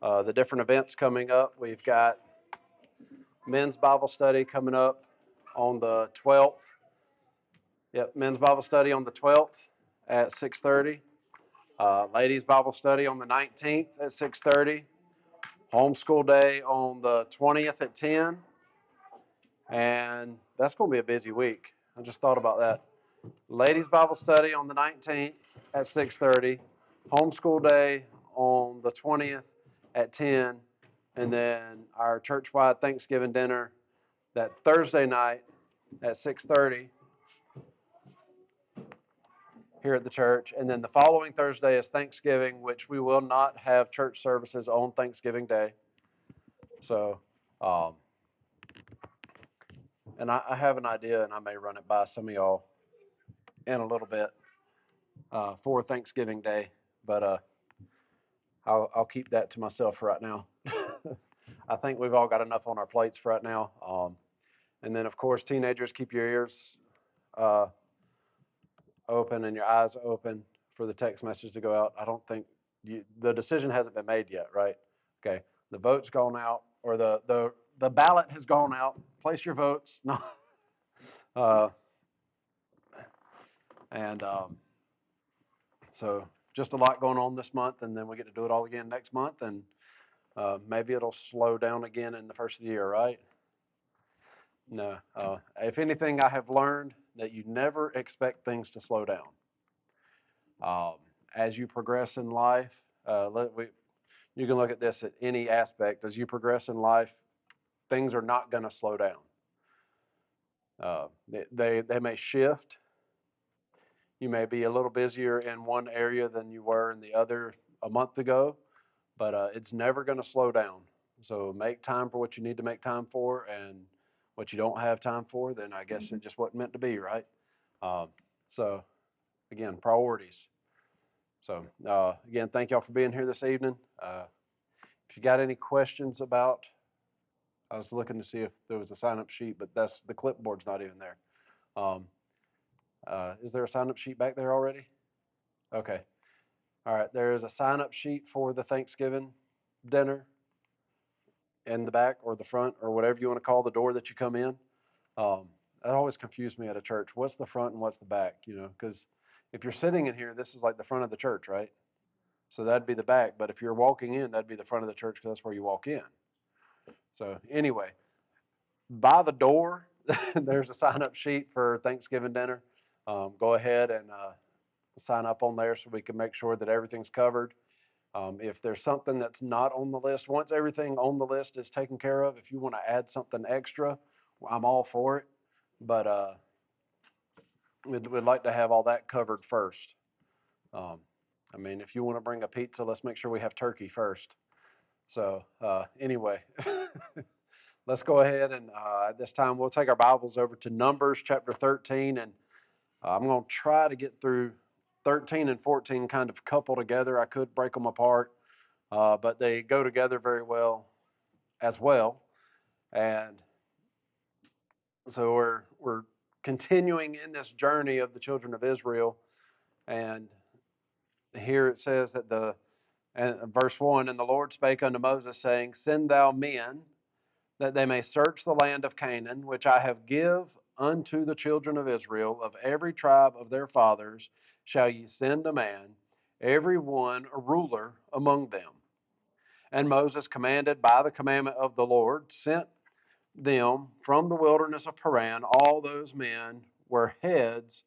the different events coming up. We've got men's Bible study coming up on the 12th. Yep, men's Bible study on the 12th at 6:30. Ladies Bible study on the 19th at 6:30. Homeschool day on the 20th at 10. And that's going to be a busy week. I just thought about that. Ladies Bible study on the 19th at 6:30. Homeschool day on the 20th at 10. And then our church-wide Thanksgiving dinner that Thursday night at 6:30 here at the church. And then the following Thursday is Thanksgiving, which we will not have church services on Thanksgiving Day. So, um, and I have an idea, and I may run it by some of y'all in a little bit for Thanksgiving Day, but I'll keep that to myself for right now. I think we've all got enough on our plates for right now. And then, of course, teenagers, keep your ears uh, open and your eyes open for the text message to go out. I don't think the decision hasn't been made yet, right? Okay, the vote's gone out, or the ballot has gone out. Place your votes. No, uh, and so just a lot going on this month, and then we get to do it all again next month, and maybe it'll slow down again in the first of the year, right? No. If anything, I have learned that you never expect things to slow down. As you progress in life, you can look at this at any aspect. As you progress in life, things are not going to slow down. They may shift. You may be a little busier in one area than you were in the other a month ago, but it's never going to slow down. So make time for what you need to make time for, and what you don't have time for, then I guess it just wasn't meant to be, right? Um, so again, priorities. So again, thank y'all for being here this evening. If you got any questions about, I was looking to see if there was a sign-up sheet, but that's the clipboard's not even there. Um, is there a sign-up sheet back there already? Okay. All right. There is a sign-up sheet for the Thanksgiving dinner in the back or the front or whatever you want to call the door that you come in. That always confused me at a church. What's the front and what's the back? Because if you're sitting in here, this is like the front of the church, right? So that'd be the back. But if you're walking in, that'd be the front of the church because that's where you walk in. So anyway, by the door, there's a sign-up sheet for Thanksgiving dinner. Go ahead and sign up on there so we can make sure that everything's covered. If there's something that's not on the list, once everything on the list is taken care of, if you want to add something extra, I'm all for it. But we'd like to have all that covered first. Um, I mean, if you want to bring a pizza, let's make sure we have turkey first. So anyway, let's go ahead and at this time we'll take our Bibles over to Numbers chapter 13, and I'm going to try to get through 13 and 14 kind of coupled together. I could break them apart, but they go together very well as well. And so we're continuing in this journey of the children of Israel, and here it says that verse 1, and the Lord spake unto Moses, saying, Send thou men, that they may search the land of Canaan, which I have give unto the children of Israel. Of every tribe of their fathers shall ye send a man, every one a ruler among them. And Moses commanded by the commandment of the Lord, sent them from the wilderness of Paran. All those men were heads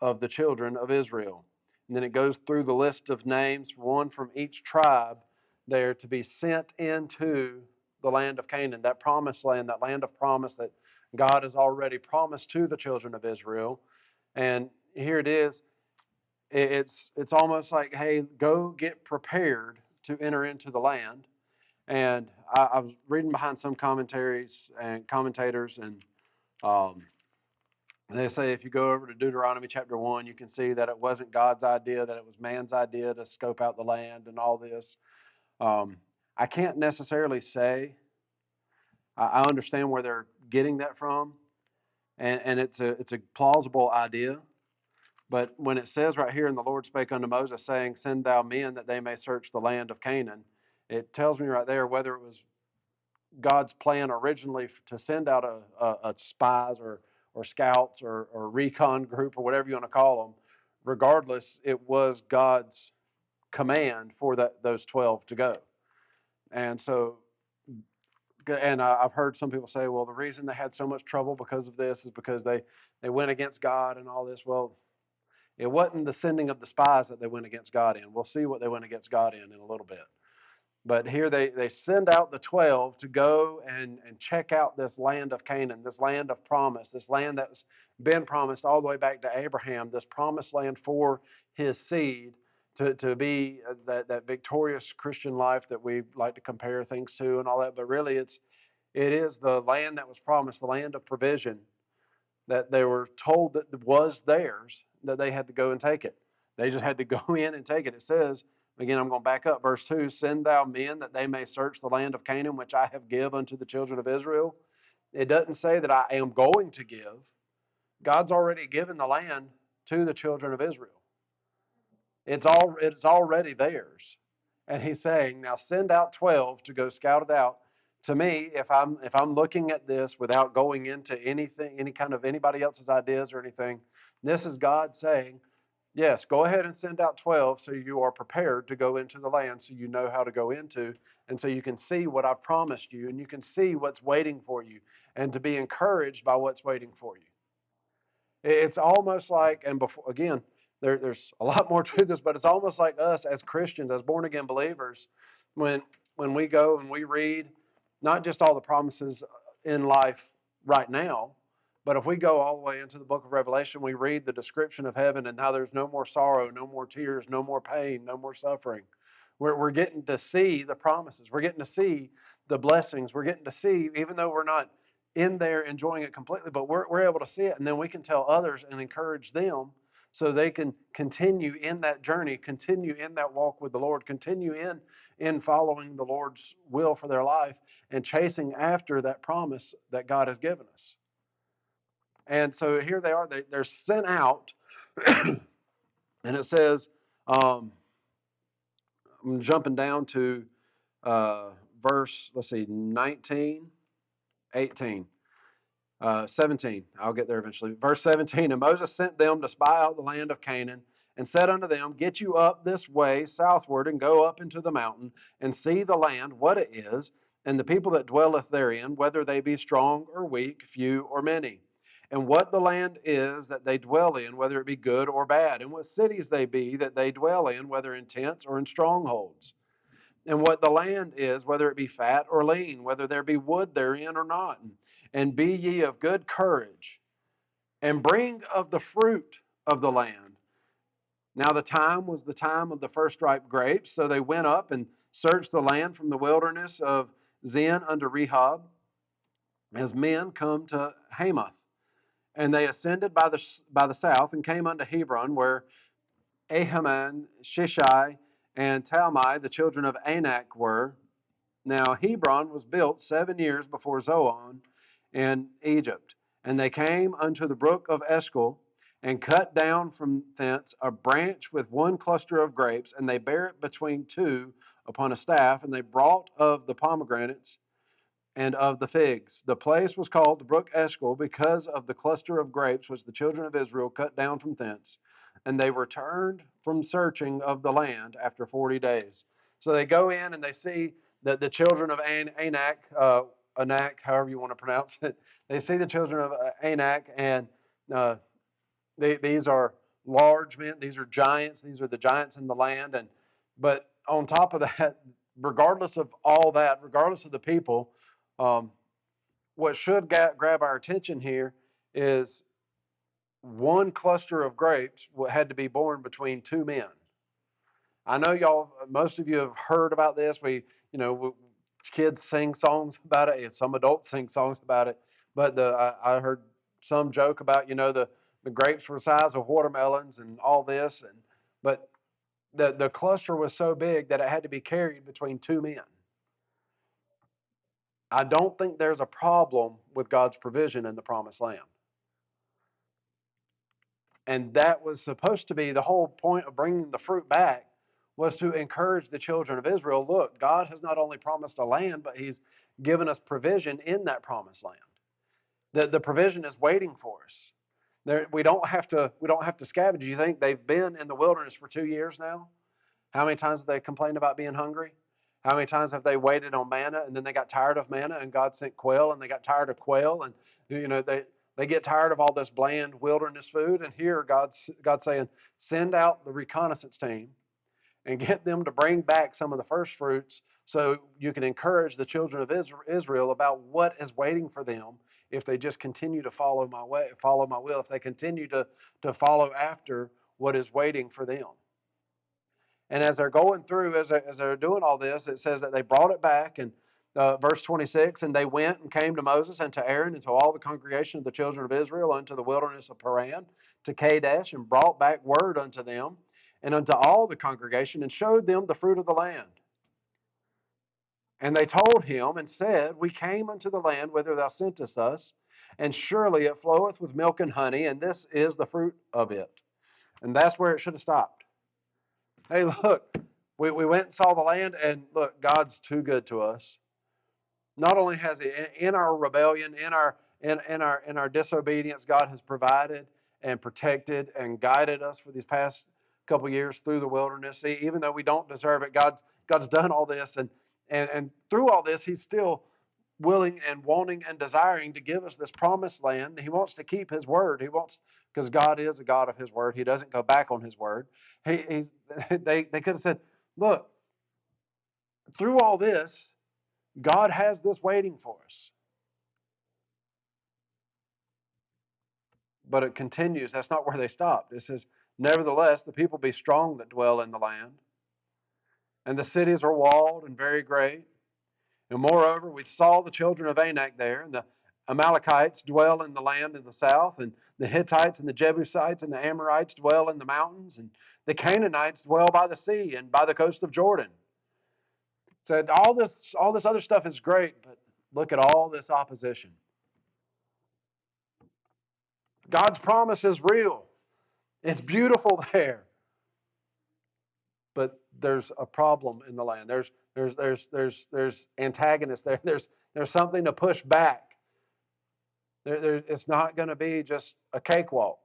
of the children of Israel. And then it goes through the list of names, one from each tribe there to be sent into the land of Canaan, that promised land, that land of promise that God has already promised to the children of Israel. And here it is. It's almost like, hey, go get prepared to enter into the land. And I was reading behind some commentaries and commentators, and um, they say if you go over to Deuteronomy chapter 1, you can see that it wasn't God's idea, that it was man's idea to scope out the land and all this. I can't necessarily say I understand where they're getting that from, and it's a plausible idea. But when it says right here, and the Lord spake unto Moses, saying, Send thou men that they may search the land of Canaan, It tells me right there whether it was God's plan originally to send out a spies or scouts or recon group or whatever you want to call them. Regardless, it was God's command for those 12 to go. And so, and I've heard some people say, well, the reason they had so much trouble because of this is because they went against God and all this. Well, it wasn't the sending of the spies that they went against God in. We'll see what they went against God in a little bit. But here they send out the 12 to go and check out this land of Canaan, this land of promise, this land that's been promised all the way back to Abraham, this promised land for his seed to be that victorious Christian life that we like to compare things to and all that. But really, it is the land that was promised, the land of provision that they were told that was theirs, that they had to go and take it. They just had to go in and take it. It says, again, I'm going to back up, verse 2, send thou men that they may search the land of Canaan, which I have give unto the children of Israel. It doesn't say that I am going to give. God's already given the land to the children of Israel. It's already theirs. And he's saying, now send out 12 to go scout it out. To me, if I'm looking at this without going into anything, any kind of anybody else's ideas or anything, this is God saying, yes, go ahead and send out 12 so you are prepared to go into the land, so you know how to go into, and so you can see what I've promised you, and you can see what's waiting for you, and to be encouraged by what's waiting for you. It's almost like, and before again, there's a lot more to this, but it's almost like us as Christians, as born again believers, when when we go and we read not just all the promises in life right now, but if we go all the way into the book of Revelation, we read the description of heaven and how there's no more sorrow, no more tears, no more pain, no more suffering. We're getting to see the promises. We're getting to see the blessings. We're getting to see, even though we're not in there enjoying it completely, but we're able to see it, and then we can tell others and encourage them so they can continue in that journey, continue in that walk with the Lord, continue in following the Lord's will for their life and chasing after that promise that God has given us. And so here they are, they're sent out, and it says, um, I'm jumping down to uh, verse, let's see, 19, 18. 17, I'll get there eventually. Verse 17, and Moses sent them to spy out the land of Canaan, and said unto them, get you up this way southward, and go up into the mountain, and see the land, what it is, and the people that dwelleth therein, whether they be strong or weak, few or many. And what the land is that they dwell in, whether it be good or bad, and what cities they be that they dwell in, whether in tents or in strongholds. And what the land is, whether it be fat or lean, whether there be wood therein or not. And be ye of good courage, and bring of the fruit of the land. Now the time was the time of the first ripe grapes, so they went up and searched the land from the wilderness of Zin unto Rehob, as men come to Hamath. And they ascended by the south, and came unto Hebron, where Ahiman, Shishai, and Talmai, the children of Anak, were. Now Hebron was built 7 years before Zoan in Egypt. And they came unto the brook of Eshcol, and cut down from thence a branch with one cluster of grapes, and they bare it between two upon a staff, and they brought of the pomegranates and of the figs. The place was called the brook Eshcol because of the cluster of grapes which the children of Israel cut down from thence. And they returned from searching of the land after 40 days. So they go in and they see that the children of Anak, Anak, however you want to pronounce it, they see the children of Anak, and uh, these are large men. These are giants. These are the giants in the land. But on top of that, regardless of all that, regardless of the people, um, what should grab our attention here is one cluster of grapes had to be born between two men. I know y'all, most of you have heard about this. Kids sing songs about it, and some adults sing songs about it. But I heard some joke about, the grapes were the size of watermelons and all this, but the cluster was so big that it had to be carried between two men. I don't think there's a problem with God's provision in the promised land. And that was supposed to be the whole point of bringing the fruit back, was to encourage the children of Israel. Look, God has not only promised a land, but He's given us provision in that promised land. The provision is waiting for us. We don't have to scavenge. You think they've been in the wilderness for 2 years now? How many times have they complained about being hungry? How many times have they waited on manna and then they got tired of manna and God sent quail and they got tired of quail, and they get tired of all this bland wilderness food, and here God's saying, send out the reconnaissance team and get them to bring back some of the first fruits so you can encourage the children of Israel about what is waiting for them if they just continue to follow my way, follow my will, if they continue to follow after what is waiting for them. And as they're going through, as they're doing all this, it says that they brought it back. And verse 26, and they went and came to Moses and to Aaron and to all the congregation of the children of Israel unto the wilderness of Paran, to Kadesh, and brought back word unto them and unto all the congregation, and showed them the fruit of the land. And they told him and said, we came unto the land whither thou sentest us, and surely it floweth with milk and honey, and this is the fruit of it. And that's where it should have stopped. Hey, look, we went and saw the land, and look, God's too good to us. Not only has He, in our rebellion, in our disobedience, God has provided and protected and guided us for these past couple years through the wilderness. See, even though we don't deserve it, God's done all this, and through all this, He's still willing and wanting and desiring to give us this promised land. He wants to keep His word. He wants, because God is a God of His word. He doesn't go back on His word. They could have said, look, through all this, God has this waiting for us. But it continues. That's not where they stopped. It says, nevertheless, the people be strong that dwell in the land, and the cities are walled and very great. And moreover, we saw the children of Anak there, and the Amalekites dwell in the land in the south, and the Hittites and the Jebusites and the Amorites dwell in the mountains, and the Canaanites dwell by the sea and by the coast of Jordan. Said all this other stuff is great, but look at all this opposition. God's promise is real. It's beautiful there. But there's a problem in the land. There's antagonists there. There's something to push back. It's not going to be just a cakewalk.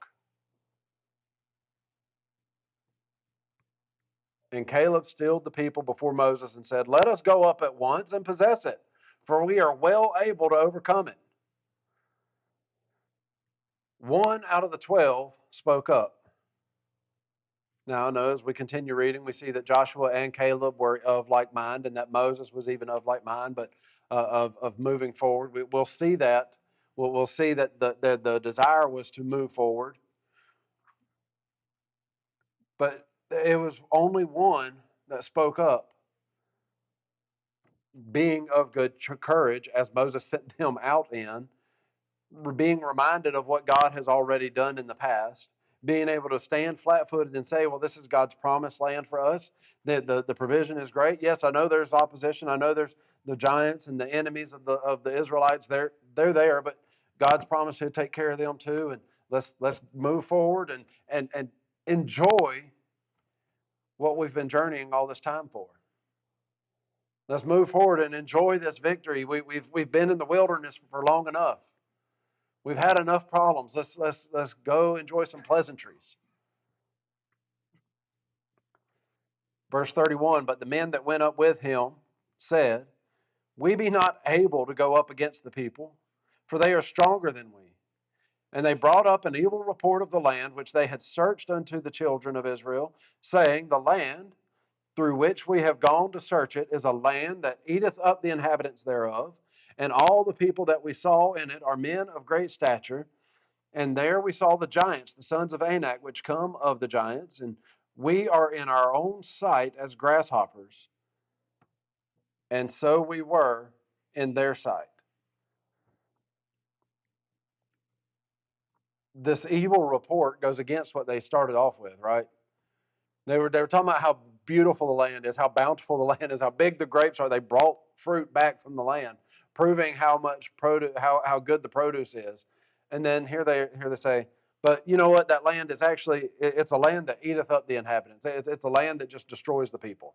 And Caleb stilled the people before Moses and said, let us go up at once and possess it, for we are well able to overcome it. One out of the 12 spoke up. Now, I know as we continue reading, we see that Joshua and Caleb were of like mind, and that Moses was even of like mind, but of moving forward. We'll see that. We'll see that the desire was to move forward. But it was only one that spoke up, being of good courage, as Moses sent them out in, being reminded of what God has already done in the past, being able to stand flat-footed and say, well, this is God's promised land for us. The provision is great. Yes, I know there's opposition. I know there's the giants and the enemies of the Israelites. They're there, but God's promised to take care of them too. And let's move forward and enjoy what we've been journeying all this time for. Let's move forward and enjoy this victory. We've been in the wilderness for long enough. We've had enough problems. Let's go enjoy some pleasantries. Verse 31, but the men that went up with him said, we be not able to go up against the people, for they are stronger than we. And they brought up an evil report of the land which they had searched unto the children of Israel, saying, the land through which we have gone to search it is a land that eateth up the inhabitants thereof, and all the people that we saw in it are men of great stature. And there we saw the giants, the sons of Anak, which come of the giants, and we are in our own sight as grasshoppers, and so we were in their sight. This evil report goes against what they started off with, right? They were talking about how beautiful the land is, how bountiful the land is, how big the grapes are. They brought fruit back from the land, proving how much produce, how good the produce is. And then here they say, But you know what? That land is actually, it's a land that eateth up the inhabitants. It's a land that just destroys the people.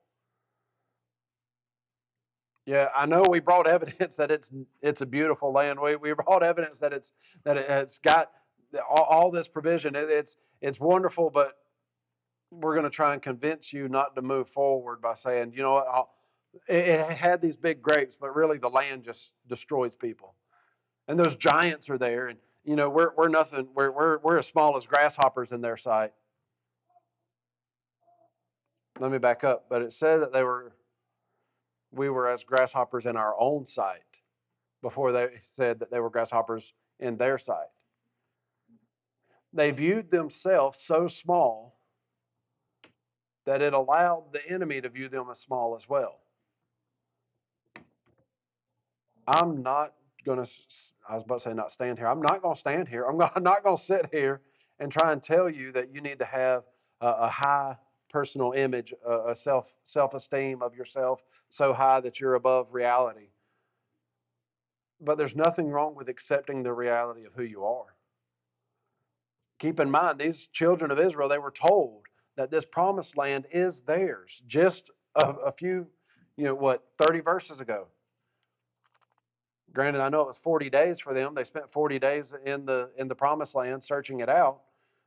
Yeah, I know we brought evidence that it's a beautiful land. We brought evidence that it's got all this provision. It's wonderful, but we're going to try and convince you not to move forward by saying, you know what, it had these big grapes, but really the land just destroys people. And those giants are there, and you know we're nothing. We're as small as grasshoppers in their sight. Let me back up. But it said that we were as grasshoppers in our own sight before they said that they were grasshoppers in their sight. They viewed themselves so small that it allowed the enemy to view them as small as well. I'm not going to, I was about to say not stand here. I'm not going to stand here. I'm not going to sit here and try and tell you that you need to have a high personal image, a self esteem of yourself so high that you're above reality. But there's nothing wrong with accepting the reality of who you are. Keep in mind, these children of Israel, they were told that this promised land is theirs just a few, 30 verses ago. Granted, I know it was 40 days for them. They spent 40 days in the promised land searching it out.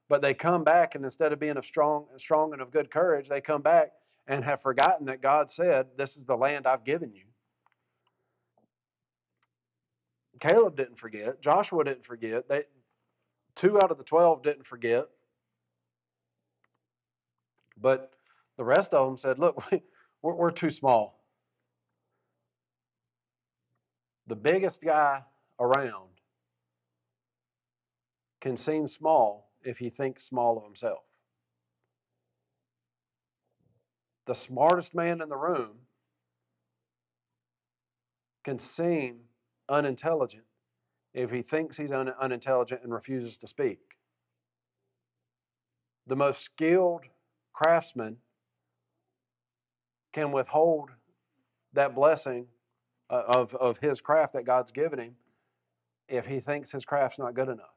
But they come back, and instead of being of strong and of good courage, they come back and have forgotten that God said, "This is the land I've given you." Caleb didn't forget. Joshua didn't forget. Two out of the 12 didn't forget. But the rest of them said, "Look, we're too small. The biggest guy around can seem small if he thinks small of himself. The smartest man in the room can seem unintelligent if he thinks he's unintelligent and refuses to speak. The most skilled craftsman can withhold that blessing of his craft that God's given him if he thinks his craft's not good enough.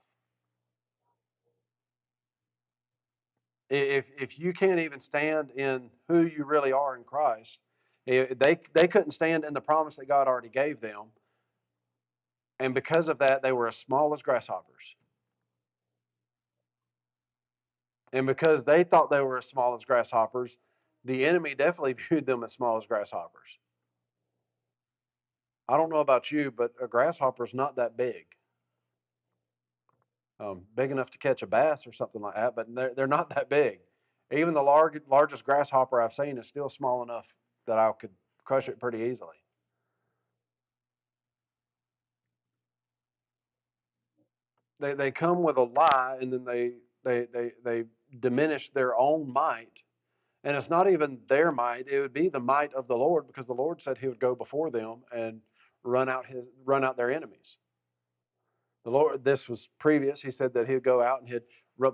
If you can't even stand in who you really are in Christ, they couldn't stand in the promise that God already gave them, and because of that, they were as small as grasshoppers. And because they thought they were as small as grasshoppers, the enemy definitely viewed them as small as grasshoppers. I don't know about you, but a grasshopper is not that big. Big enough to catch a bass or something like that, but they're not that big. Even the largest grasshopper I've seen is still small enough that I could crush it pretty easily. They come with a lie, and then they diminish their own might. And it's not even their might; it would be the might of the Lord, because the Lord said He would go before them and run out their enemies. The Lord, this was previous. He said that He would go out and He'd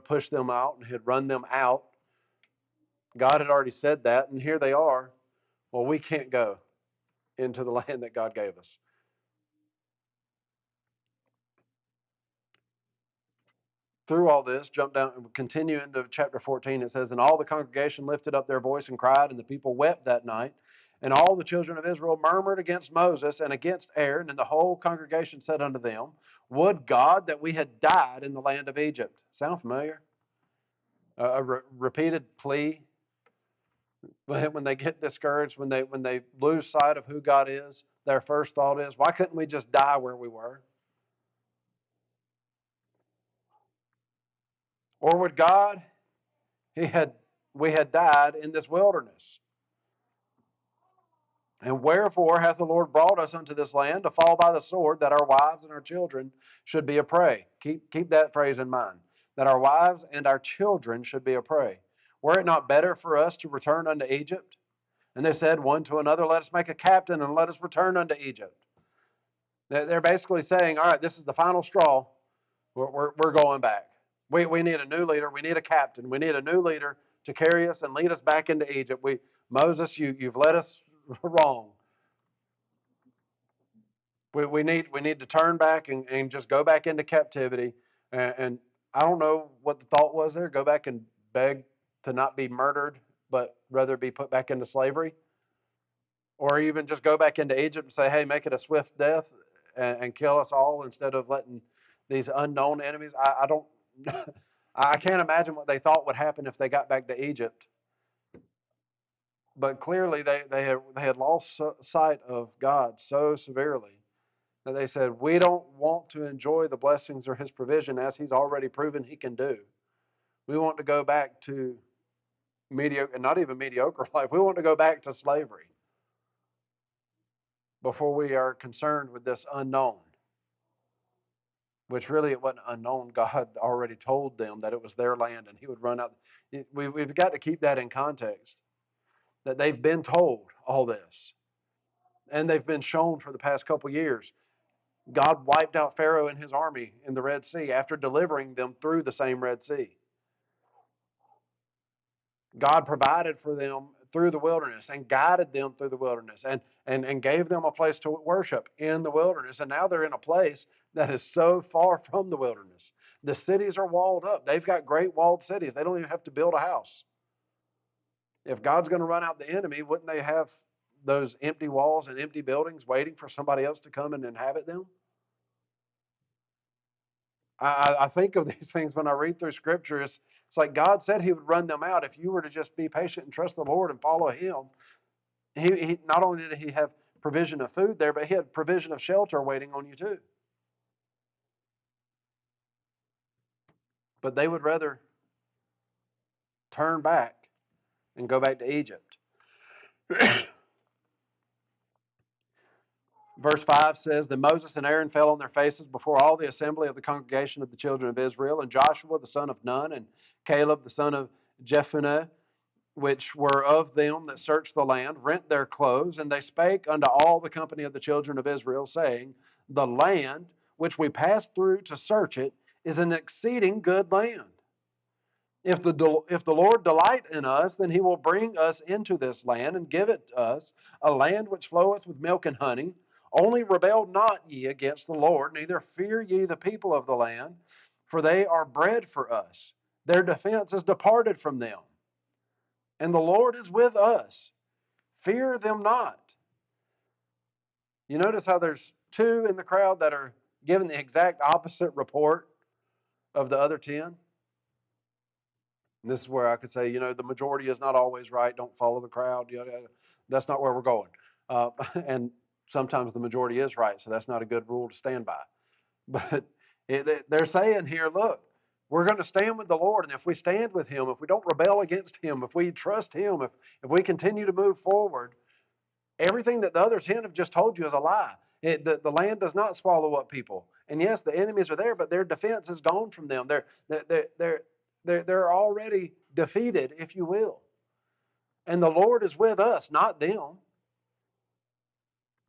push them out and He'd run them out. God had already said that, and here they are. Well, we can't go into the land that God gave us. Through all this, jump down and continue into chapter 14. It says, "And all the congregation lifted up their voice and cried, and the people wept that night. And all the children of Israel murmured against Moses and against Aaron, and the whole congregation said unto them, Would God that we had died in the land of Egypt." Sound familiar? A repeated plea when they get discouraged, when they lose sight of who God is. Their first thought is, why couldn't we just die where we were? Or would God he had we had died in this wilderness? And wherefore hath the Lord brought us unto this land to fall by the sword, that our wives and our children should be a prey? Keep that phrase in mind. That our wives and our children should be a prey. Were it not better for us to return unto Egypt? And they said one to another, Let us make a captain and let us return unto Egypt. They're basically saying, all right, this is the final straw. We're going back. We need a new leader. We need a captain. We need a new leader to carry us and lead us back into Egypt. Moses, you've led us wrong. We need to turn back and just go back into captivity. And I don't know what the thought was there. Go back and beg to not be murdered, but rather be put back into slavery, or even just go back into Egypt and say, "Hey, make it a swift death and kill us all instead of letting these unknown enemies." I don't. I can't imagine what they thought would happen if they got back to Egypt. But clearly, they had lost sight of God so severely that they said, "We don't want to enjoy the blessings or His provision as He's already proven He can do. We want to go back to mediocre, not even mediocre life. We want to go back to slavery before we are concerned with this unknown." Which really it wasn't unknown. God already told them that it was their land and He would run out. We've got to keep that in context, that they've been told all this and they've been shown for the past couple years. God wiped out Pharaoh and his army in the Red Sea after delivering them through the same Red Sea. God provided for them through the wilderness and guided them through the wilderness and gave them a place to worship in the wilderness. And now they're in a place that is so far from the wilderness. The cities are walled up. They've got great walled cities. They don't even have to build a house. If God's going to run out the enemy, wouldn't they have those empty walls and empty buildings waiting for somebody else to come and inhabit them? I think of these things when I read through Scripture. It's like God said He would run them out if you were to just be patient and trust the Lord and follow Him. He not only did He have provision of food there, but He had provision of shelter waiting on you too. But they would rather turn back and go back to Egypt. Verse 5 says, "Then Moses and Aaron fell on their faces before all the assembly of the congregation of the children of Israel, and Joshua the son of Nun, and Caleb the son of Jephunneh, which were of them that searched the land, rent their clothes, and they spake unto all the company of the children of Israel, saying, The land which we passed through to search it is an exceeding good land. If the Lord delight in us, then He will bring us into this land and give it us, a land which floweth with milk and honey. Only rebel not ye against the Lord, neither fear ye the people of the land, for they are bread for us. Their defense is departed from them, and the Lord is with us. Fear them not." You notice how there's two in the crowd that are giving the exact opposite report of the other 10? And this is where I could say, the majority is not always right. Don't follow the crowd. That's not where we're going. And sometimes the majority is right, so that's not a good rule to stand by. But they're saying here, look, we're going to stand with the Lord, and if we stand with Him, if we don't rebel against Him, if we trust Him, if we continue to move forward, everything that the other 10 have just told you is a lie. The land does not swallow up people. And yes, the enemies are there, but their defense is gone from them. They're already defeated, if you will. And the Lord is with us, not them.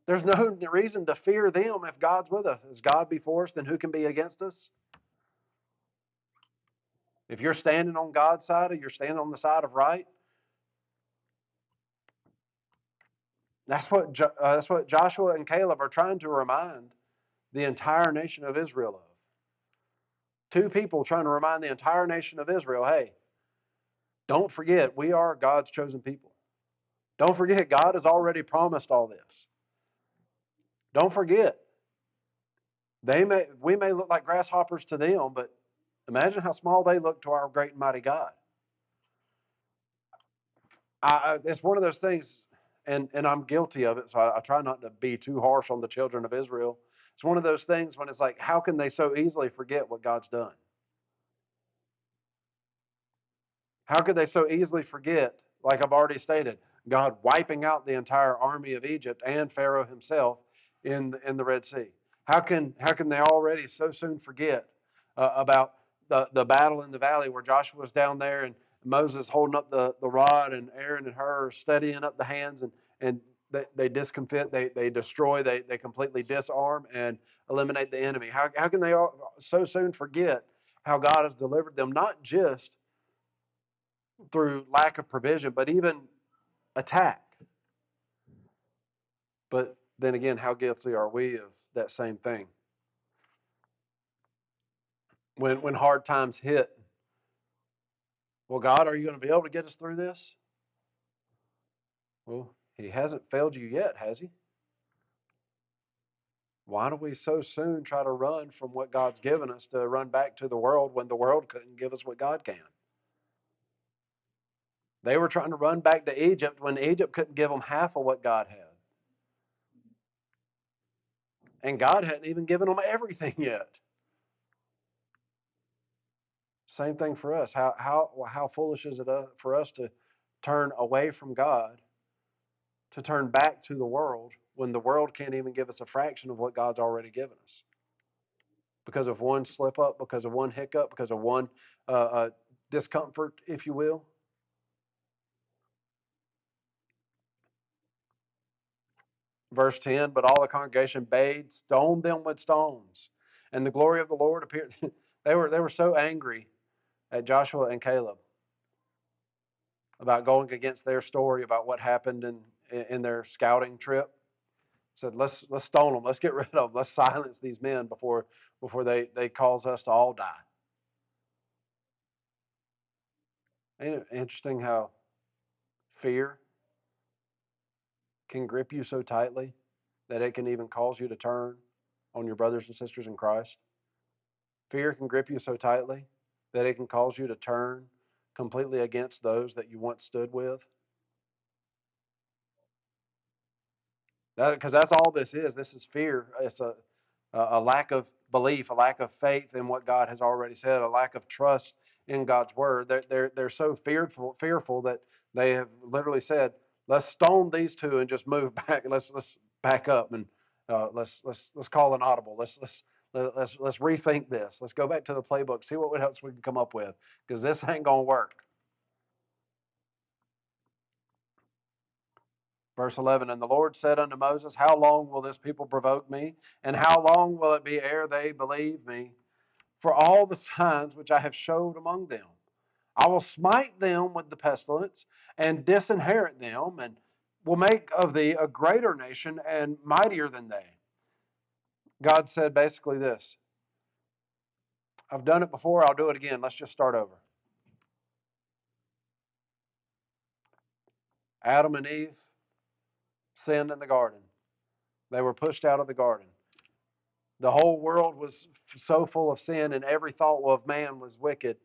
There's no reason to fear them if God's with us. If God be for us, then who can be against us? If you're standing on God's side or you're standing on the side of right, that's what Joshua and Caleb are trying to remind the entire nation of Israel of. Two people trying to remind the entire nation of Israel, hey, don't forget, we are God's chosen people. Don't forget, God has already promised all this. Don't forget, we may look like grasshoppers to them, but imagine how small they look to our great and mighty God. It's one of those things, and I'm guilty of it, so I try not to be too harsh on the children of Israel. It's one of those things when it's like, how can they so easily forget what God's done? How could they so easily forget, like I've already stated, God wiping out the entire army of Egypt and Pharaoh himself in the Red Sea? How can they already so soon forget about the battle in the valley where Joshua was down there and Moses holding up the rod and Aaron and Hur steadying up the hands and they discomfit, they destroy, they completely disarm and eliminate the enemy. How can they all so soon forget how God has delivered them, not just through lack of provision, but even attack? But then again, how guilty are we of that same thing? when hard times hit. Well, God, are you going to be able to get us through this? Well, He hasn't failed you yet, has He? Why do we so soon try to run from what God's given us to run back to the world when the world couldn't give us what God can? They were trying to run back to Egypt when Egypt couldn't give them half of what God had. And God hadn't even given them everything yet. Same thing for us. How foolish is it for us to turn away from God, to turn back to the world when the world can't even give us a fraction of what God's already given us? Because of one slip up, because of one hiccup, because of one discomfort, if you will. Verse 10, but all the congregation bade, stoned them with stones. And the glory of the Lord appeared. They were so angry at Joshua and Caleb about going against their story about what happened in their scouting trip. Said, let's stone them, let's get rid of them, let's silence these men before they cause us to all die. Ain't it interesting how fear can grip you so tightly that it can even cause you to turn on your brothers and sisters in Christ? Fear can grip you so tightly that it can cause you to turn completely against those that you once stood with. Because that's all this is. This is fear. It's a lack of belief, a lack of faith in what God has already said, a lack of trust in God's word. They're so fearful that they have literally said, "Let's stone these two and just move back. Let's back up and let's call an audible. Let's rethink this. Let's go back to the playbook, see what else we can come up with, because this ain't gonna work." Verse 11, and the Lord said unto Moses, how long will this people provoke me? And how long will it be ere they believe me? For all the signs which I have showed among them, I will smite them with the pestilence and disinherit them, and will make of thee a greater nation and mightier than they. God said basically this: I've done it before, I'll do it again. Let's just start over. Adam and Eve sinned in the garden. They were pushed out of the garden. The whole world was so full of sin, and every thought of man was wicked.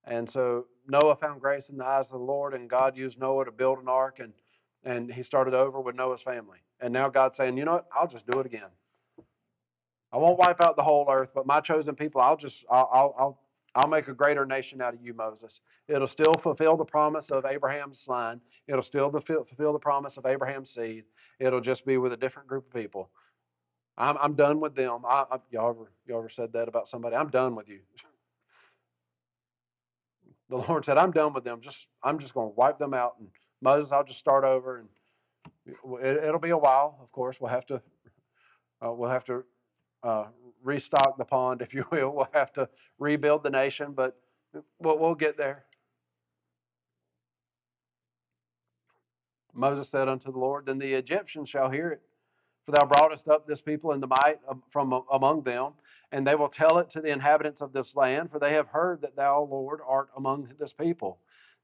And so Noah found grace in the eyes of the Lord, and God used Noah to build an ark, and he started over with Noah's family. And now God's saying, you know what? I'll just do it again. I won't wipe out the whole earth, but my chosen people, I'll make a greater nation out of you, Moses. It'll still fulfill the promise of Abraham's line. It'll still fulfill the promise of Abraham's seed. It'll just be with a different group of people. I'm done with them. Y'all ever said that about somebody? I'm done with you. The Lord said, I'm done with them. I'm just going to wipe them out. And Moses, I'll just start over. And it'll be a while, of course. We'll have to restock the pond, if you will. We'll have to rebuild the nation, but we'll get there. Moses said unto the Lord, then the Egyptians shall hear it. For thou broughtest up this people in the might from among them, and they will tell it to the inhabitants of this land, for they have heard that thou, Lord, art among this people,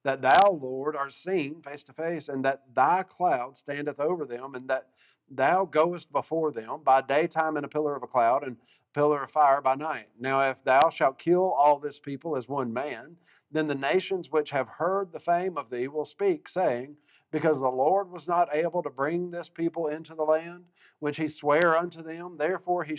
that thou, Lord, art seen face to face, and that thy cloud standeth over them, and that thou goest before them by daytime in a pillar of a cloud, and pillar of fire by night. Now if thou shalt kill all this people as one man, then the nations which have heard the fame of thee will speak, saying, because the Lord was not able to bring this people into the land which he sware unto them, therefore he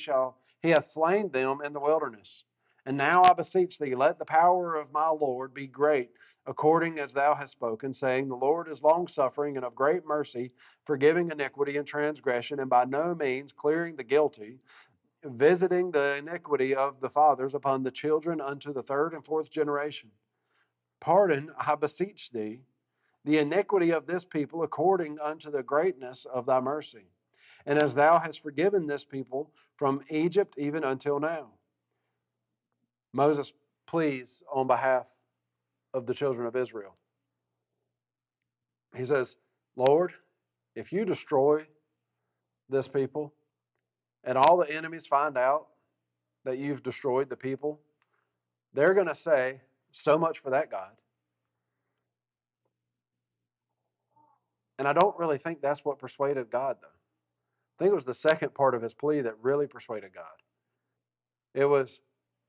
hath slain them in the wilderness. And now I beseech thee, let the power of my Lord be great, according as thou hast spoken, saying, the Lord is longsuffering and of great mercy, forgiving iniquity and transgression, and by no means clearing the guilty, visiting the iniquity of the fathers upon the children unto the third and fourth generation. Pardon, I beseech thee, the iniquity of this people according unto the greatness of thy mercy, and as thou hast forgiven this people from Egypt even until now. Moses pleads on behalf of the children of Israel. He says, Lord, if you destroy this people and all the enemies find out, that you've destroyed the people, they're going to say, so much for that God. And I don't really think that's what persuaded God, though. I think it was the second part of his plea that really persuaded God. It was,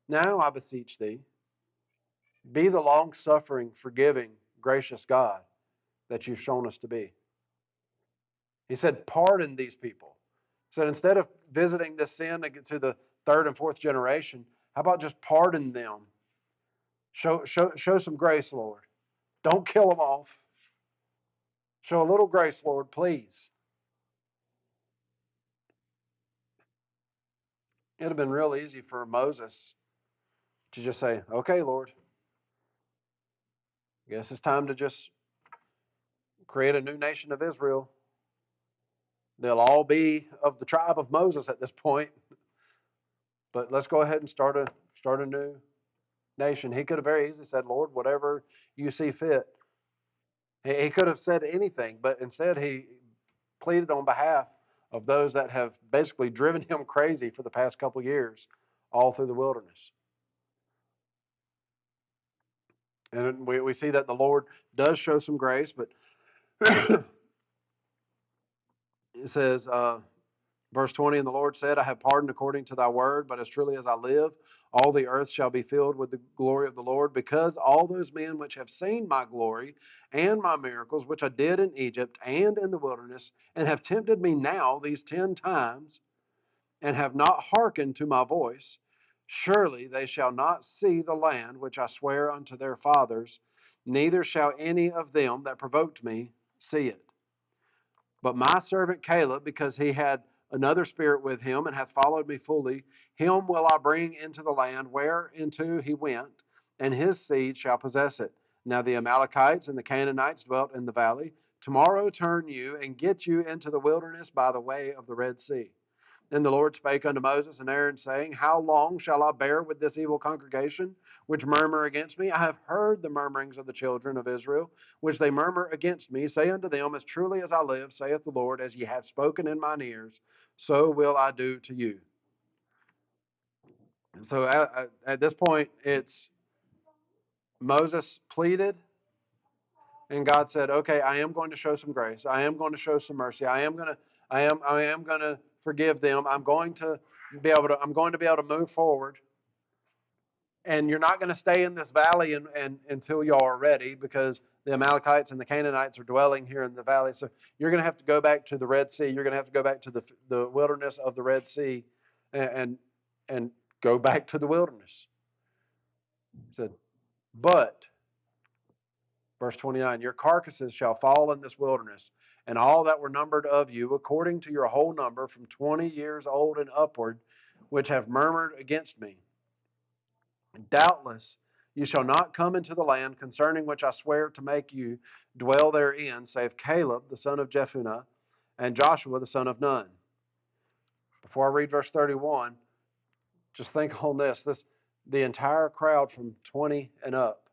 now I beseech thee, be the long suffering, forgiving, gracious God that you've shown us to be. He said, pardon these people. He said, instead of visiting this sin to the third and fourth generation, how about just pardon them? Show some grace, Lord. Don't kill them off. Show a little grace, Lord, please. It'd have been real easy for Moses to just say, okay, Lord, I guess it's time to just create a new nation of Israel. They'll all be of the tribe of Moses at this point, but let's go ahead and start a new nation. He could have very easily said, Lord, whatever you see fit. He could have said anything, but instead he pleaded on behalf of those that have basically driven him crazy for the past couple years, all through the wilderness. And we see that the Lord does show some grace, but it says, verse 20, and the Lord said, I have pardoned according to thy word, but as truly as I live, all the earth shall be filled with the glory of the Lord, because all those men which have seen my glory and my miracles, which I did in Egypt and in the wilderness, and have tempted me now these 10 times, and have not hearkened to my voice, surely they shall not see the land which I swear unto their fathers, neither shall any of them that provoked me see it. But my servant Caleb, because he had another spirit with him, and hath followed me fully, him will I bring into the land whereinto he went, and his seed shall possess it. Now the Amalekites and the Canaanites dwelt in the valley. Tomorrow turn you, and get you into the wilderness by the way of the Red Sea. And the Lord spake unto Moses and Aaron, saying, how long shall I bear with this evil congregation, which murmur against me? I have heard the murmurings of the children of Israel, which they murmur against me. Say unto them, as truly as I live, saith the Lord, as ye have spoken in mine ears, so will I do to you. And so at this point, it's Moses pleaded, and God said, okay, I am going to show some grace. I am going to show some mercy. I am going to forgive them. I'm going to be able to move forward. And you're not going to stay in this valley until y'all are ready, because the Amalekites and the Canaanites are dwelling here in the valley. So you're going to have to go back to the Red Sea. You're going to have to go back to the wilderness of the Red Sea, and and go back to the wilderness. He said, but verse 29, your carcasses shall fall in this wilderness, and all that were numbered of you, according to your whole number, from 20 years old and upward, which have murmured against me. Doubtless you shall not come into the land concerning which I swear to make you dwell therein, save Caleb the son of Jephunneh and Joshua the son of Nun. Before I read verse 31, just think on this. The entire crowd from 20 and up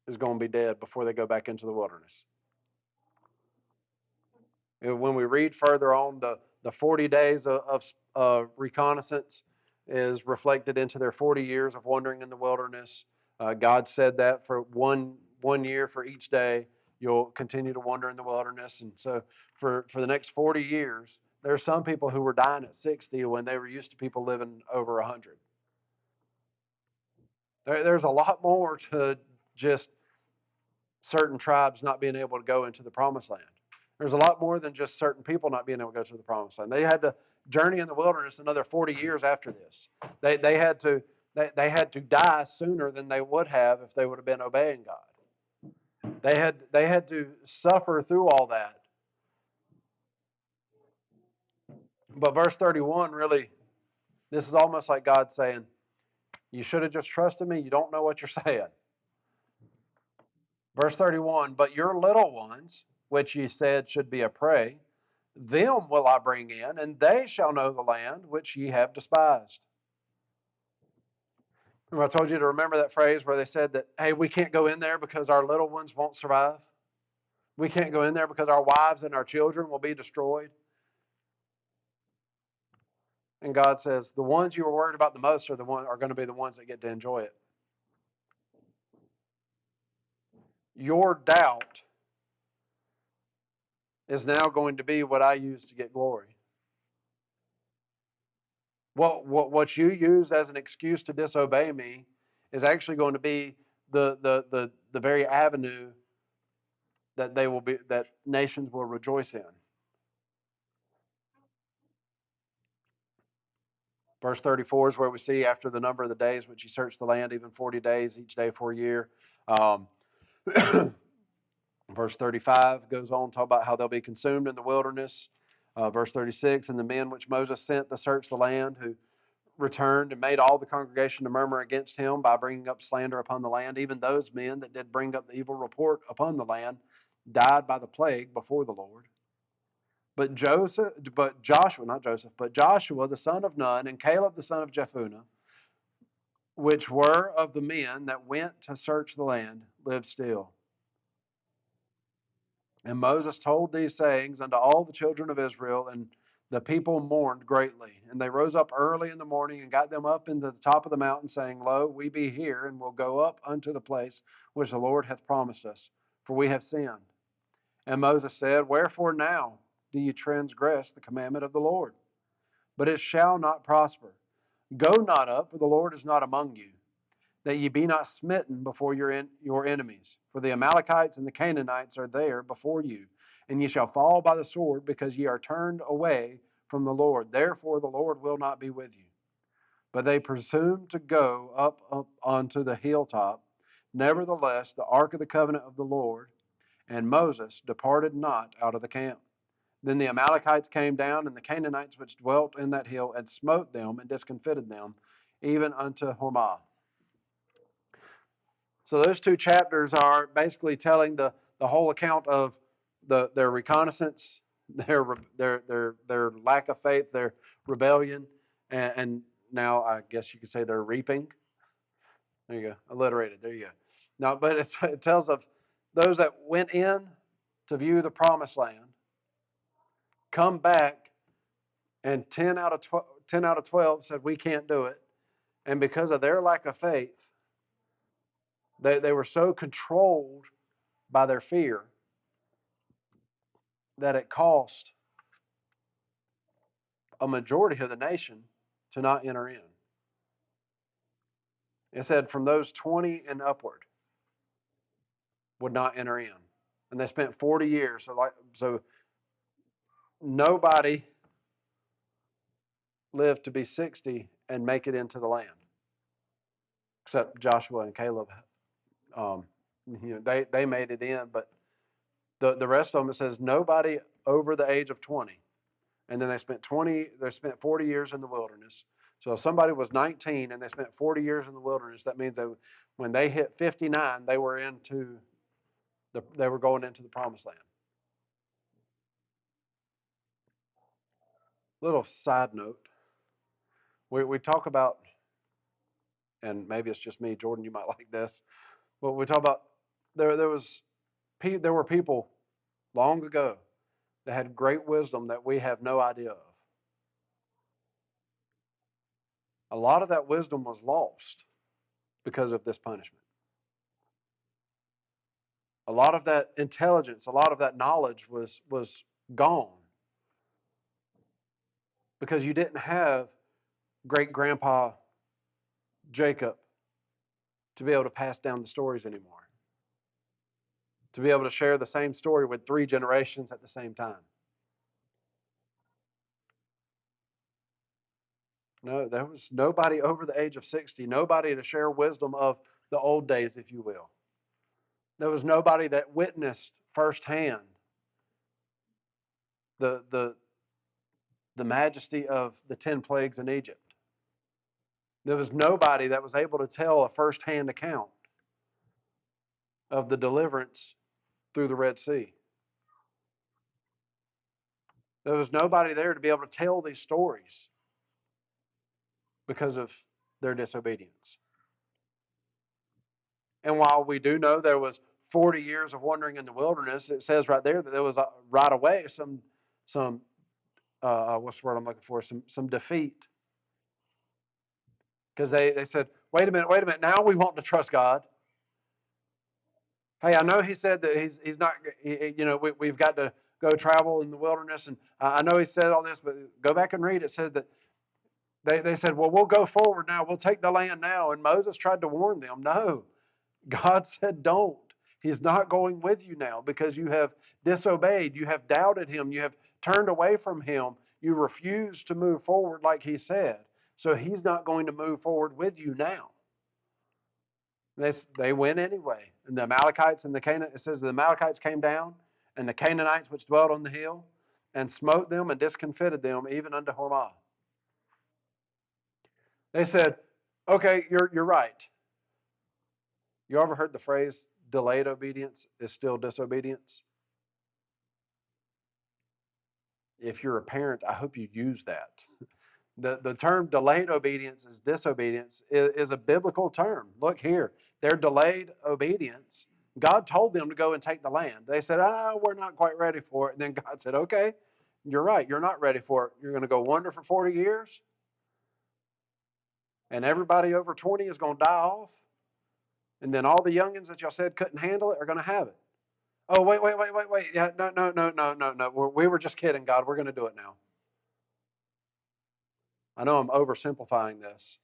is going to be dead before they go back into the wilderness. When we read further on, the 40 days of reconnaissance is reflected into their 40 years of wandering in the wilderness. God said that for one year for each day, you'll continue to wander in the wilderness. And so for the next 40 years, there are some people who were dying at 60 when they were used to people living over 100. There's a lot more to just certain tribes not being able to go into the promised land. There's a lot more than just certain people not being able to go to the promised land. They had to journey in the wilderness another 40 years after this. They had to die sooner than they would have if they would have been obeying God. They had to suffer through all that. But verse 31 really, this is almost like God saying, you should have just trusted me. You don't know what you're saying. Verse 31, but your little ones, which ye said should be a prey, them will I bring in, and they shall know the land which ye have despised. Remember, I told you to remember that phrase where they said that, hey, we can't go in there because our little ones won't survive. We can't go in there because our wives and our children will be destroyed. And God says, the ones you were worried about the most are going to be the ones that get to enjoy it. Your doubt is now going to be what I use to get glory. What you use as an excuse to disobey me is actually going to be the very avenue that nations will rejoice in. Verse 34 is where we see after the number of the days which he searched the land, even 40 days, each day for a year. Um, verse 35 goes on to talk about how they'll be consumed in the wilderness. Verse 36, and the men which Moses sent to search the land, who returned and made all the congregation to murmur against him by bringing up slander upon the land. Even those men that did bring up the evil report upon the land died by the plague before the Lord. But Joshua, not Joseph, but Joshua the son of Nun and Caleb the son of Jephunneh, which were of the men that went to search the land, lived still. And Moses told these sayings unto all the children of Israel, and the people mourned greatly. And they rose up early in the morning and got them up into the top of the mountain, saying, Lo, we be here, and will go up unto the place which the Lord hath promised us, for we have sinned. And Moses said, Wherefore now do ye transgress the commandment of the Lord? But it shall not prosper. Go not up, for the Lord is not among you, that ye be not smitten before your enemies. For the Amalekites and the Canaanites are there before you, and ye shall fall by the sword, because ye are turned away from the Lord. Therefore the Lord will not be with you. But they presumed to go up onto the hilltop. Nevertheless, the ark of the covenant of the Lord and Moses departed not out of the camp. Then the Amalekites came down, and the Canaanites which dwelt in that hill, and smote them and discomfited them, even unto Hormah. So those two chapters are basically telling the whole account of their reconnaissance, their lack of faith, their rebellion, and now I guess you could say they're reaping. There you go, alliterated. There you go. No, but it tells of those that went in to view the promised land, come back, and 10 out of 12 said we can't do it, and because of their lack of faith, they were so controlled by their fear that it cost a majority of the nation to not enter in. It said from those 20 and upward would not enter in. And they spent 40 years. So nobody lived to be 60 and make it into the land, except Joshua and Caleb. Um, they made it in, but the rest of them, it says nobody over the age of 20. And then they spent 40 years in the wilderness. So if somebody was 19 and they spent 40 years in the wilderness, that means that when they hit 59, they were going into the promised land. Little side note: we talk about, and maybe it's just me, Jordan, you might like this, but we talk about there were people long ago that had great wisdom that we have no idea of. A lot of that wisdom was lost because of this punishment. A lot of that intelligence, a lot of that knowledge was gone because you didn't have great grandpa Jacob to be able to pass down the stories anymore, to be able to share the same story with three generations at the same time. No, there was nobody over the age of 60, nobody to share wisdom of the old days, if you will. There was nobody that witnessed firsthand the the the majesty of the 10 plagues in Egypt. There was nobody that was able to tell a firsthand account of the deliverance through the Red Sea. There was nobody there to be able to tell these stories because of their disobedience. And while we do know there was 40 years of wandering in the wilderness, it says right there that there was right away some what's the word I'm looking for? Some defeat, because they said, wait a minute, now we want to trust God. Hey, I know He said that He's not, we've got to go travel in the wilderness, and I know He said all this, but go back and read. It said that they said, well, we'll go forward now, we'll take the land now, and Moses tried to warn them, no, God said, don't. He's not going with you now because you have disobeyed. You have doubted Him. You have turned away from Him. You refuse to move forward like He said. So He's not going to move forward with you now. They went anyway. And the Amalekites and the Canaanites, it says the Amalekites came down, and the Canaanites which dwelt on the hill, and smote them and discomfited them even unto Hormah. They said, okay, you're right. You ever heard the phrase delayed obedience is still disobedience? If you're a parent, I hope you use that. The term delayed obedience is disobedience is a biblical term. Look here, they're delayed obedience. God told them to go and take the land. They said, we're not quite ready for it. And then God said, okay, you're right, you're not ready for it. You're going to go wander for 40 years, and everybody over 20 is going to die off. And then all the youngins that y'all said couldn't handle it are going to have it. Oh, wait. Yeah, no. We were just kidding, God. We're going to do it now. I know I'm oversimplifying this,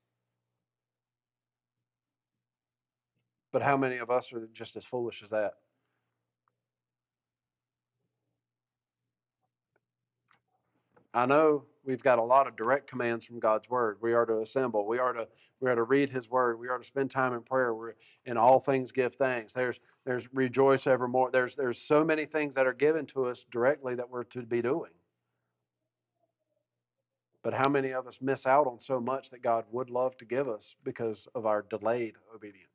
but how many of us are just as foolish as that? I know we've got a lot of direct commands from God's word. We are to assemble. We are to read His word. We are to spend time in prayer. We're in all things give thanks. There's rejoice evermore. There's so many things that are given to us directly that we're to be doing. But how many of us miss out on so much that God would love to give us because of our delayed obedience?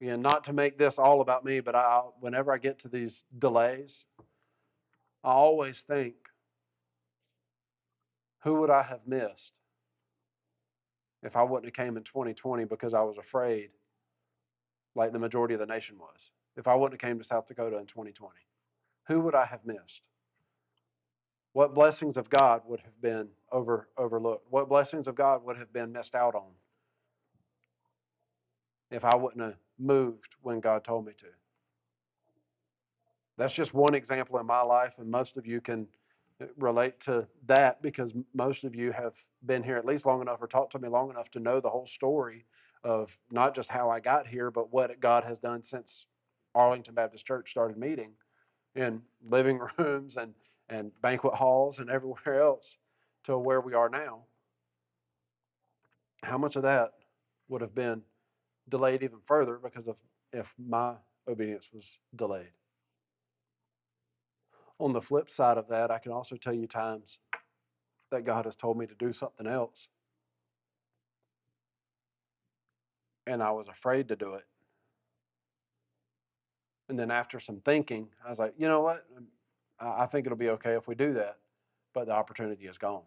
And not to make this all about me, but whenever I get to these delays, I always think, who would I have missed if I wouldn't have came in 2020 because I was afraid, like the majority of the nation was? If I wouldn't have came to South Dakota in 2020, who would I have missed? What blessings of God would have been overlooked? What blessings of God would have been missed out on if I wouldn't have moved when God told me to? That's just one example in my life, and most of you can relate to that because most of you have been here at least long enough or talked to me long enough to know the whole story of not just how I got here, but what God has done since Arlington Baptist Church started meeting in living rooms and banquet halls and everywhere else to where we are now. How much of that would have been delayed even further because of if my obedience was delayed? On the flip side of that, I can also tell you times that God has told me to do something else, and I was afraid to do it. And then after some thinking, I was like, you know what? I think it'll be okay if we do that, but the opportunity is gone.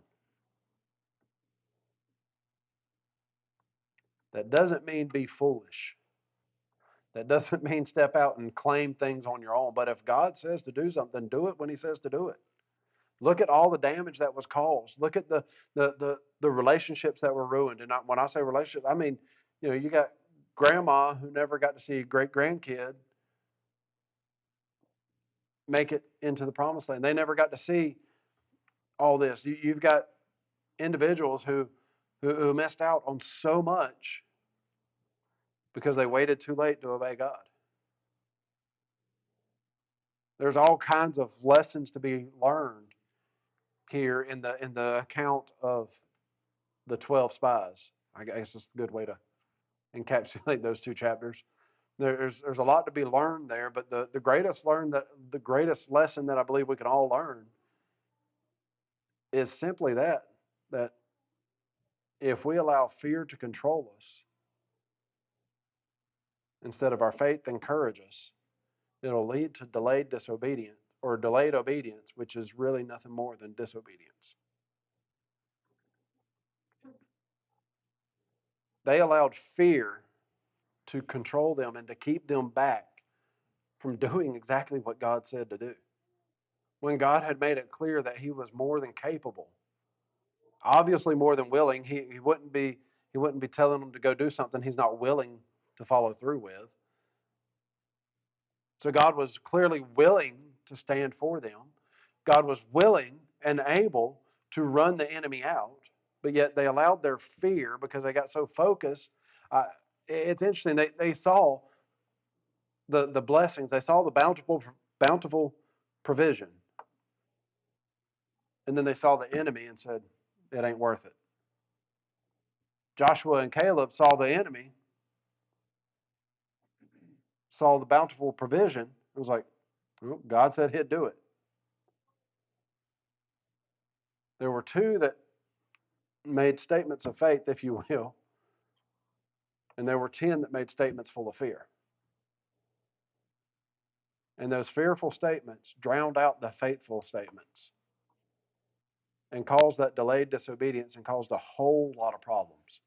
That doesn't mean be foolish. That doesn't mean step out and claim things on your own. But if God says to do something, do it when He says to do it. Look at all the damage that was caused. Look at the relationships that were ruined. And when I say relationships, I mean, you got grandma who never got to see a great grandkid make it into the promised land. They never got to see all this. You've got individuals who missed out on so much because they waited too late to obey God. There's all kinds of lessons to be learned here in the account of the 12 spies. I guess it's a good way to encapsulate those two chapters. There's a lot to be learned there, but the greatest lesson that I believe we can all learn is simply that if we allow fear to control us instead of our faith encourage us, it'll lead to delayed disobedience or delayed obedience, which is really nothing more than disobedience. They allowed fear to control them and to keep them back from doing exactly what God said to do. When God had made it clear that he was more than capable, obviously more than willing, he wouldn't be telling them to go do something he's not willing to follow through with. So God was clearly willing to stand for them. God was willing and able to run the enemy out, but yet they allowed their fear because they got so focused. It's interesting. They saw the blessings. They saw the bountiful provision, and then they saw the enemy and said, "It ain't worth it." Joshua and Caleb saw the enemy, saw the bountiful provision. It was like, well, God said He'd do it. There were two that made statements of faith, if you will, and there were 10 that made statements full of fear. And those fearful statements drowned out the faithful statements and caused that delayed disobedience and caused a whole lot of problems.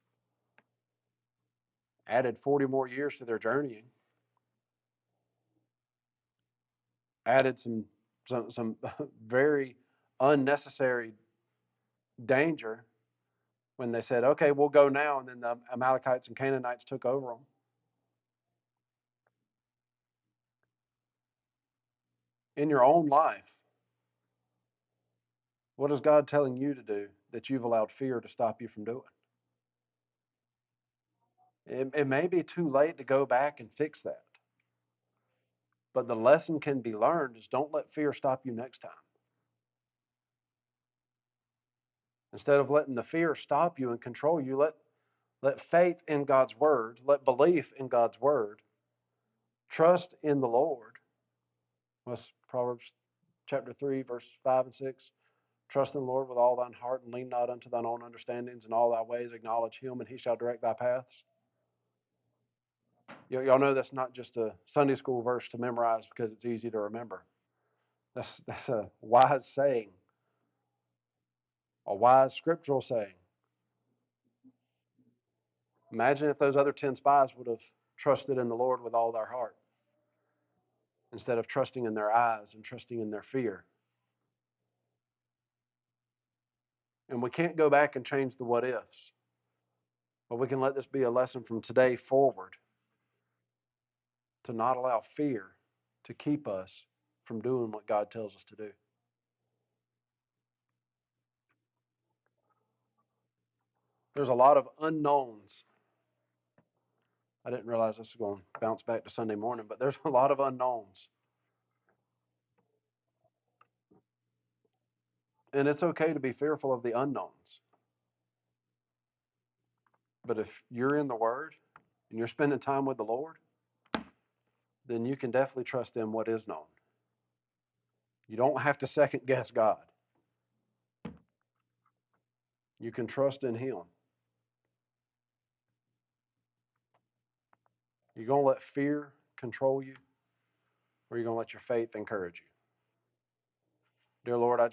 Added 40 more years to their journeying, added some very unnecessary danger when they said, okay, we'll go now, and then the Amalekites and Canaanites took over them. In your own life, what is God telling you to do that you've allowed fear to stop you from doing? It may be too late to go back and fix that. But the lesson can be learned is don't let fear stop you next time. Instead of letting the fear stop you and control you, let faith in God's word, let belief in God's word, trust in the Lord. What's Proverbs chapter 3, verse 5 and 6? Trust in the Lord with all thine heart and lean not unto thine own understandings. In all thy ways acknowledge him, and he shall direct thy paths. Y'all know that's not just a Sunday school verse to memorize because it's easy to remember. That's a wise saying, a wise scriptural saying. Imagine if those other 10 spies would have trusted in the Lord with all their heart instead of trusting in their eyes and trusting in their fear. And we can't go back and change the what ifs, but we can let this be a lesson from today forward to not allow fear to keep us from doing what God tells us to do. There's a lot of unknowns. I didn't realize this was going to bounce back to Sunday morning, but there's a lot of unknowns. And it's okay to be fearful of the unknowns. But if you're in the Word and you're spending time with the Lord, then you can definitely trust in what is known. You don't have to second guess God. You can trust in Him. You're going to let fear control you, or you're going to let your faith encourage you. Dear Lord, I